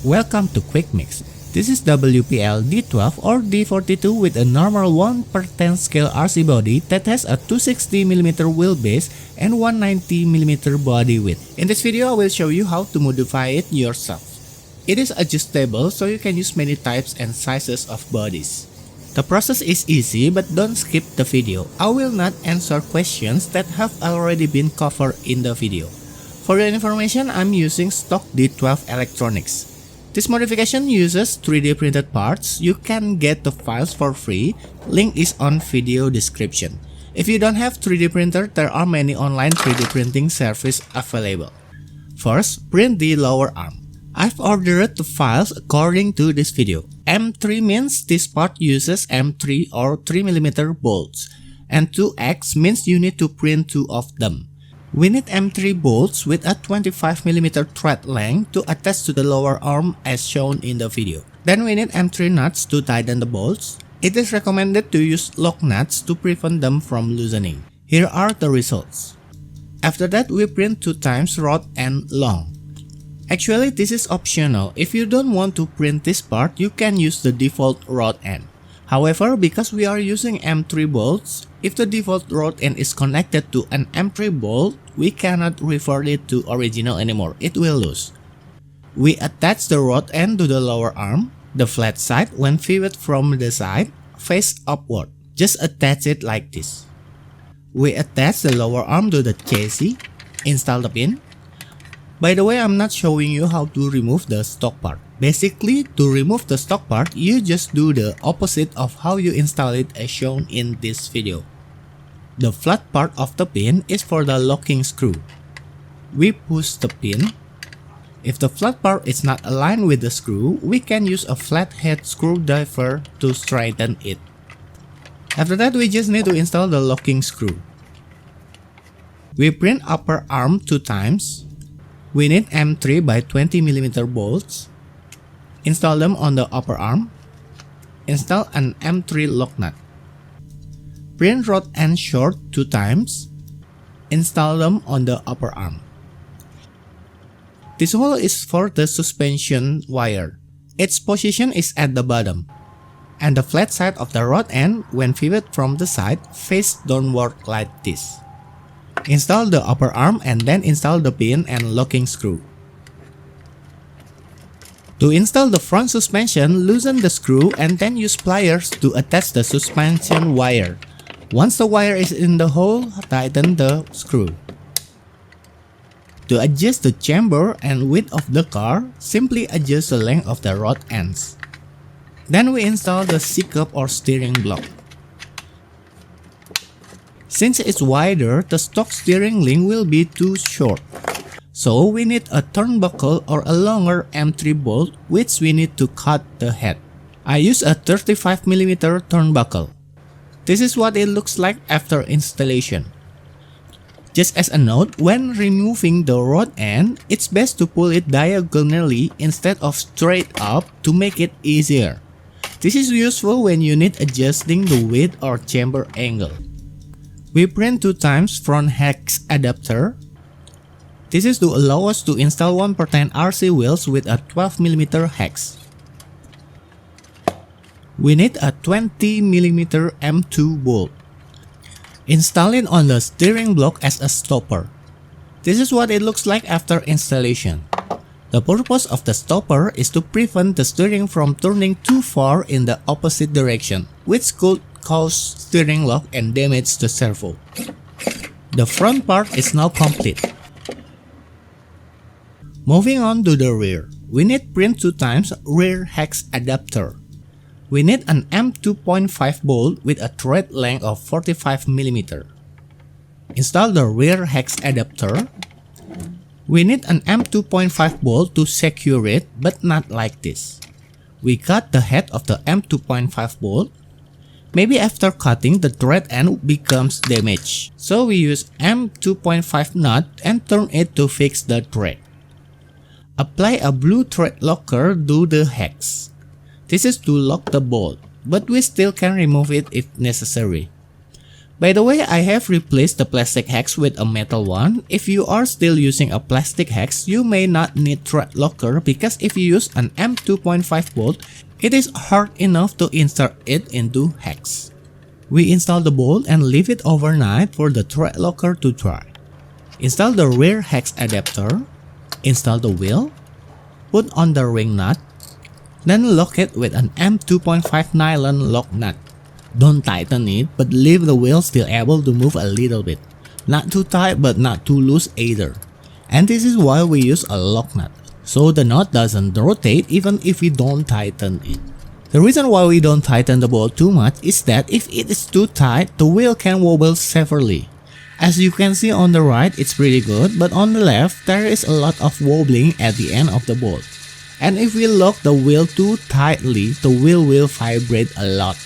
Welcome to Quick Mix. This is WPL D12 or D42 with a normal 1/10 scale RC body that has a 260mm wheelbase and 190mm body width. In this video, I will show you how to modify it yourself. It is adjustable so you can use many types and sizes of bodies. The process is easy, but don't skip the video. I will not answer questions that have already been covered in the video. For your information, I'm using stock D12 electronics. This modification uses 3D printed parts. You can get the files for free. Link is on video description. If you don't have 3D printer, there are many online 3D printing services available. First, print the lower arm. I've ordered the files according to this video. M3 means this part uses M3 or 3mm bolts, and 2X means you need to print 2 of them. We need M3 bolts with a 25mm thread length to attach to the lower arm as shown in the video. Then we need M3 nuts to tighten the bolts. It is recommended to use lock nuts to prevent them from loosening. Here are the results. After that, we print 2 times rod end long. Actually, this is optional. If you don't want to print this part, you can use the default rod end. However, because we are using M3 bolts, if the default rod end is connected to an M3 bolt, we cannot revert it to original anymore. It will lose. We attach the rod end to the lower arm. The flat side, when viewed from the side, face upward. Just attach it like this. We attach the lower arm to the chassis. Install the pin. By the way, I'm not showing you how to remove the stock part. Basically, to remove the stock part, you just do the opposite of how you install it as shown in this video. The flat part of the pin is for the locking screw. We push the pin. If the flat part is not aligned with the screw, we can use a flathead screwdriver to straighten it. After that, we just need to install the locking screw. We print upper arm 2 times. We need M3 by 20mm bolts. Install them on the upper arm. Install an M3 lock nut. Print rod end short 2 times. Install them on the upper arm. This hole is for the suspension wire. Its position is at the bottom. And the flat side of the rod end, when viewed from the side, face downward like this. Install the upper arm and then install the pin and locking screw. To install the front suspension, loosen the screw and then use pliers to attach the suspension wire. Once the wire is in the hole, tighten the screw. To adjust the chamber and width of the car, simply adjust the length of the rod ends. Then we install the C-cup or steering block. Since it's wider, the stock steering link will be too short. So we need a turnbuckle or a longer M3 bolt, which we need to cut the head. I use a 35mm turnbuckle. This is what it looks like after installation. Just as a note, when removing the rod end, it's best to pull it diagonally instead of straight up to make it easier. This is useful when you need adjusting the width or chamber angle. We print 2 times front hex adapter. This is to allow us to install 1/10 RC wheels with a 12mm hex. We need a 20mm M2 bolt. Install it on the steering block as a stopper. This is what it looks like after installation. The purpose of the stopper is to prevent the steering from turning too far in the opposite direction, which could cause steering lock and damage the servo. The front part is now complete. Moving on to the rear, we need print 2 times rear hex adapter. We need an M2.5 bolt with a thread length of 45mm. Install the rear hex adapter. We need an M2.5 bolt to secure it, but not like this. We cut the head of the M2.5 bolt. Maybe after cutting, the thread end becomes damaged. So we use M2.5 nut and turn it to fix the thread. Apply a blue thread locker to the hex. This is to lock the bolt, but we still can remove it if necessary. By the way, I have replaced the plastic hex with a metal one. If you are still using a plastic hex, you may not need thread locker because if you use an M2.5 bolt, it is hard enough to insert it into hex. We install the bolt and leave it overnight for the thread locker to dry. Install the rear hex adapter, install the wheel, put on the ring nut, then lock it with an M2.5 nylon lock nut. Don't tighten it, but leave the wheel still able to move a little bit. Not too tight but not too loose either. And this is why we use a lock nut, so the knot doesn't rotate even if we don't tighten it. The reason why we don't tighten the bolt too much is that if it is too tight, the wheel can wobble severely. As you can see on the right, it's pretty good, but on the left, there is a lot of wobbling at the end of the bolt. And if we lock the wheel too tightly, the wheel will vibrate a lot.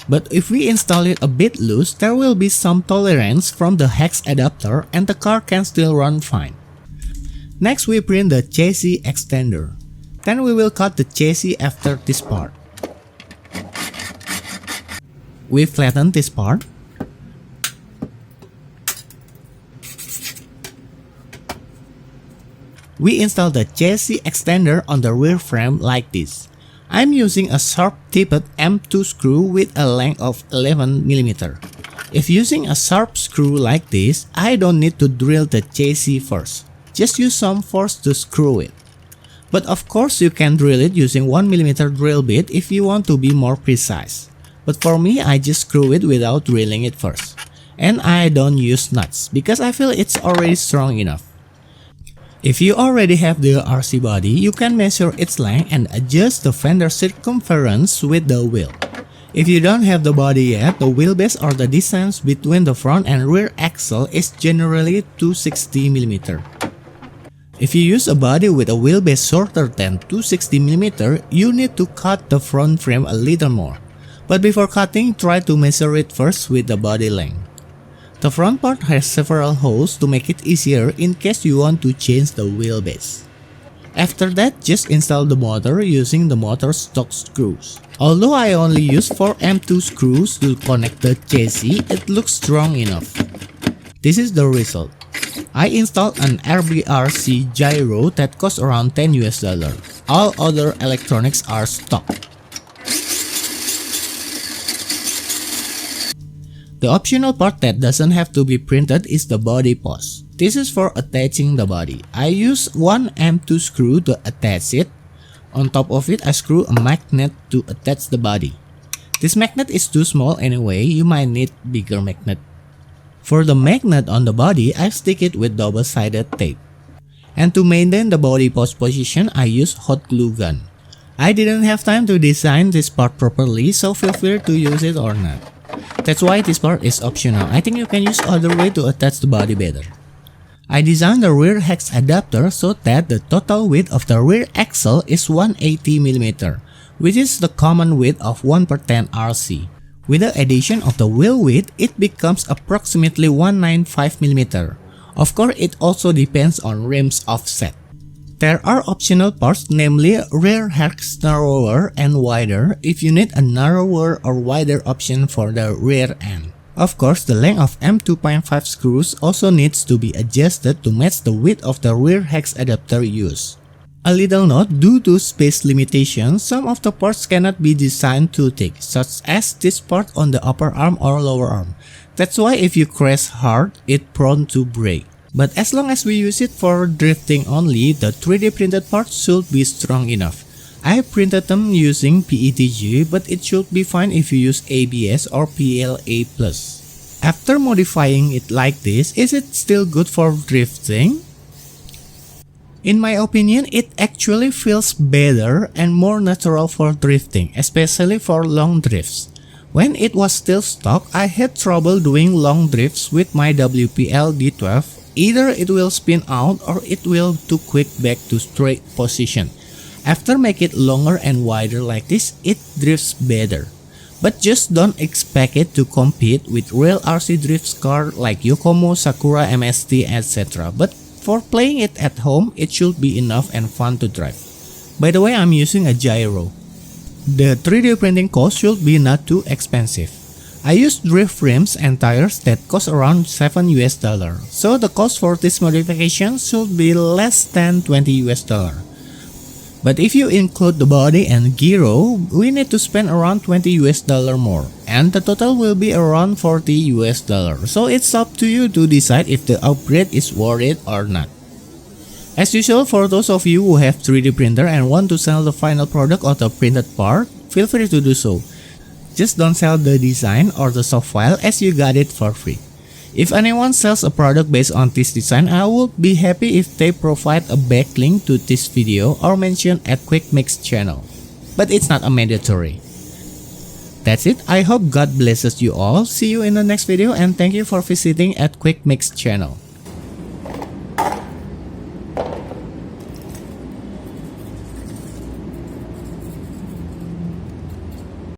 But if we install it a bit loose, there will be some tolerance from the hex adapter and the car can still run fine. Next, we print the chassis extender. Then we will cut the chassis after this part. We flatten this part. We install the chassis extender on the rear frame like this. I'm using a sharp-tipped M2 screw with a length of 11 mm. If using a sharp screw like this, I don't need to drill the chassis first. Just use some force to screw it. But of course you can drill it using 1 mm drill bit if you want to be more precise. But for me, I just screw it without drilling it first. And I don't use nuts because I feel it's already strong enough. If you already have the RC body, you can measure its length and adjust the fender circumference with the wheel. If you don't have the body yet, the wheelbase or the distance between the front and rear axle is generally 260 mm. If you use a body with a wheelbase shorter than 260 mm, you need to cut the front frame a little more. But before cutting, try to measure it first with the body length. The front part has several holes to make it easier in case you want to change the wheelbase. After that, just install the motor using the motor stock screws. Although I only use 4 M2 screws to connect the chassis, it looks strong enough. This is the result. I installed an RBRC gyro that costs around $10 US. All other electronics are stock. The optional part that doesn't have to be printed is the body post. This is for attaching the body. I use one M2 screw to attach it. On top of it, I screw a magnet to attach the body. This magnet is too small anyway, you might need bigger magnet. For the magnet on the body, I stick it with double-sided tape. And to maintain the body post position, I use hot glue gun. I didn't have time to design this part properly, so feel free to use it or not. That's why this part is optional. I think you can use other way to attach the body better. I designed the rear hex adapter so that the total width of the rear axle is 180 mm, which is the common width of 1/10 RC. With the addition of the wheel width, it becomes approximately 195 mm. Of course, it also depends on rim's offset. There are optional parts, namely rear hex narrower and wider if you need a narrower or wider option for the rear end. Of course, the length of M2.5 screws also needs to be adjusted to match the width of the rear hex adapter used. A little note, due to space limitations, some of the parts cannot be designed too thick, such as this part on the upper arm or lower arm. That's why if you crash hard, it's prone to break. But as long as we use it for drifting only, the 3D printed parts should be strong enough. I printed them using PETG, but it should be fine if you use ABS or PLA+. After modifying it like this, is it still good for drifting? In my opinion, it actually feels better and more natural for drifting, especially for long drifts. When it was still stock, I had trouble doing long drifts with my WPL D12. Either it will spin out or it will too quick back to straight position. After make it longer and wider like this, it drifts better. But just don't expect it to compete with real RC drift car like Yokomo, Sakura, MST, etc. But for playing it at home, it should be enough and fun to drive. By the way, I'm using a gyro. The 3D printing cost should be not too expensive. I used drift rims and tires that cost around $7 US, so the cost for this modification should be less than $20 US. But if you include the body and gyro, we need to spend around $20 US more, and the total will be around $40 US. So it's up to you to decide if the upgrade is worth it or not. As usual, for those of you who have 3D printer and want to sell the final product or the printed part, feel free to do so. Just don't sell the design or the soft file as you got it for free. If anyone sells a product based on this design, I would be happy if they provide a backlink to this video or mention at Quick Mix channel. But it's not a mandatory. That's it. I hope God blesses you all. See you in the next video and thank you for visiting at Quick Mix channel.